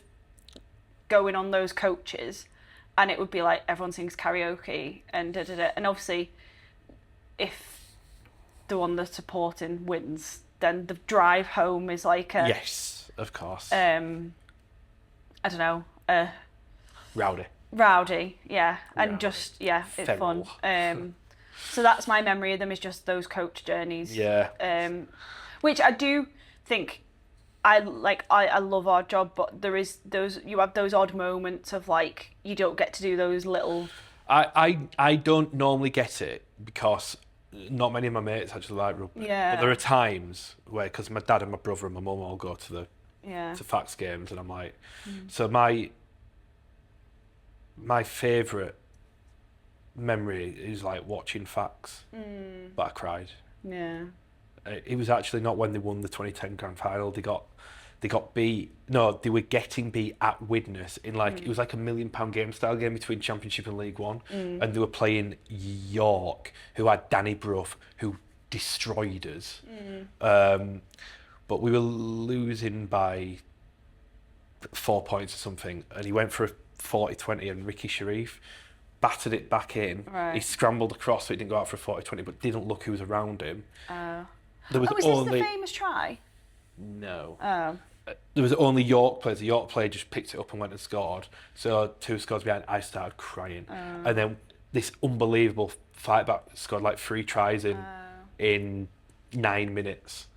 going on those coaches, and it would be like everyone sings karaoke and and obviously if the one that's supporting wins, then the drive home is like a yes, of course. I don't know, rowdy, yeah, and rowdy. Just it's feral. fun. So that's my memory of them, is just those coach journeys. Yeah. Which I do think I love our job, but there is you have those odd moments of like you don't get to do those little. I don't normally get it because not many of my mates actually like rugby. Yeah. But there are times where, because my dad and my brother and my mum all go to to Fax games, and I'm like, so my favourite memory is like watching facts, but I cried. Yeah. It was actually not when they won the 2010 grand final. They got beat. No, they were getting beat at Widnes in like it was like £1 million game style game between Championship and League One, and they were playing York, who had Danny Brough, who destroyed us. But we were losing by 4 points or something, and he went for a 40-20, and Ricky Sharif battered it back in. Right. He scrambled across, so he didn't go out for a 40-20, but didn't look who was around him. There was was only... this the famous try? No. Oh. There was only York players. The York player just picked it up and went and scored. So 2 scores behind, I started crying. And then this unbelievable fight back scored like 3 tries in 9 minutes.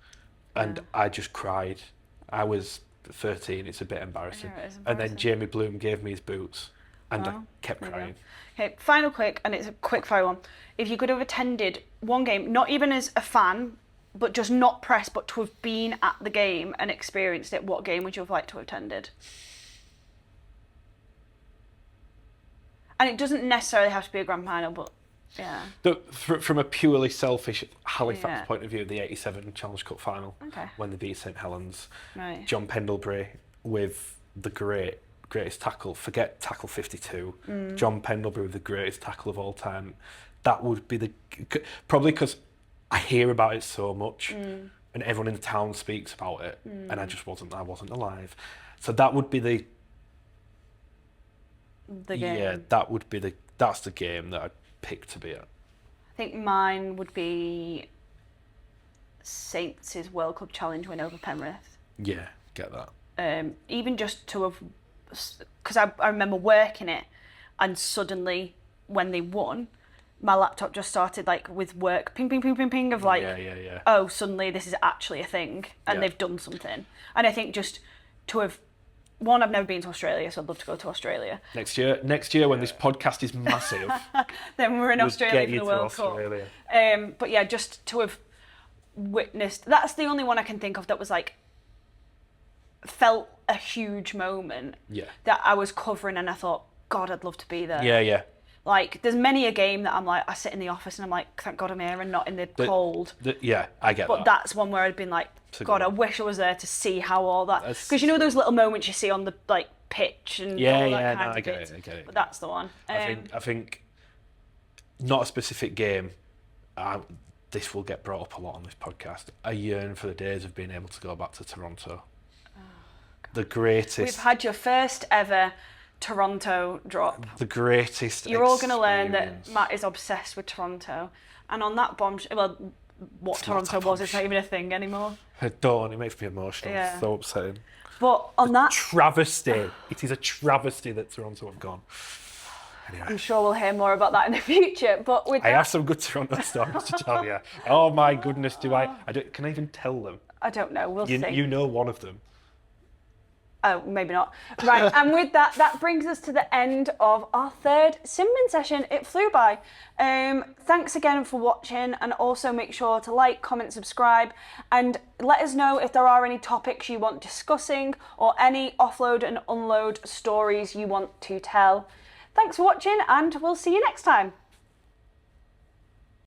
And I just cried. I was 13, it's a bit embarrassing. Yeah, it is And then embarrassing. Jamie Bloom gave me his boots and I kept there you crying. go. Okay, final quick, and it's a quick fire one. If you could have attended one game, not even as a fan, but just not press, but to have been at the game and experienced it, what game would you have liked to have attended? And it doesn't necessarily have to be a grand final, but yeah. From a purely selfish Halifax Yeah. point of view, the 87 Challenge Cup final, Okay. when they beat St Helens, Right. John Pendlebury with the greatest tackle, forget tackle 52, John Pendlebury with the greatest tackle of all time. That would be probably because I hear about it so much and everyone in the town speaks about it and I wasn't alive. So that would be the game. Yeah, that's the game that I'd pick to be at. I think mine would be Saints' World Cup Challenge win over Penrith. Yeah, get that. Even just to have, because I remember working it, and suddenly when they won, my laptop just started like with work ping ping ping ping ping of like, Yeah. oh, suddenly this is actually a thing and Yeah. they've done something. And I think just to have, one, I've never been to Australia, so I'd love to go to Australia. Next year when this podcast is massive, Then we're in we'll Australia get for you the to World Australia. Cup. But yeah, just to have witnessed, that's the only one I can think of that was like, felt a huge moment Yeah. that I was covering and I thought, God, I'd love to be there. Yeah. Like, there's many a game that I'm like, I sit in the office and I'm like, thank God I'm here and not in the cold. Yeah, I get But that. that's one where I'd been like, It's a God, good I one. wish I was there to see how all that... That's- Because you know those little moments you see on the like pitch and all that kind of I get bits? it. But that's the one. I think not a specific game. This will get brought up a lot on this podcast. I yearn for the days of being able to go back to Toronto. The greatest. We've had your first ever Toronto drop. The greatest. You're all going to learn that experience. Matt is obsessed with Toronto. And on that bombshell, well, what It's not Toronto a was, it's not even a thing anymore. I don't. It makes me emotional. Yeah. It's so upsetting. But on that, Travesty. It is a travesty that Toronto have gone. Anyway. I'm sure we'll hear more about that in the future. But with I that, have some good Toronto stories to tell you. Oh my goodness, do I? Can I even tell them? I don't know, we'll see. You know one of them. Oh, maybe not. Right, and with that, that brings us to the end of our third Simban session. It flew by. Thanks again for watching, and also make sure to like, comment, subscribe, and let us know if there are any topics you want discussing or any offload and unload stories you want to tell. Thanks for watching, and we'll see you next time.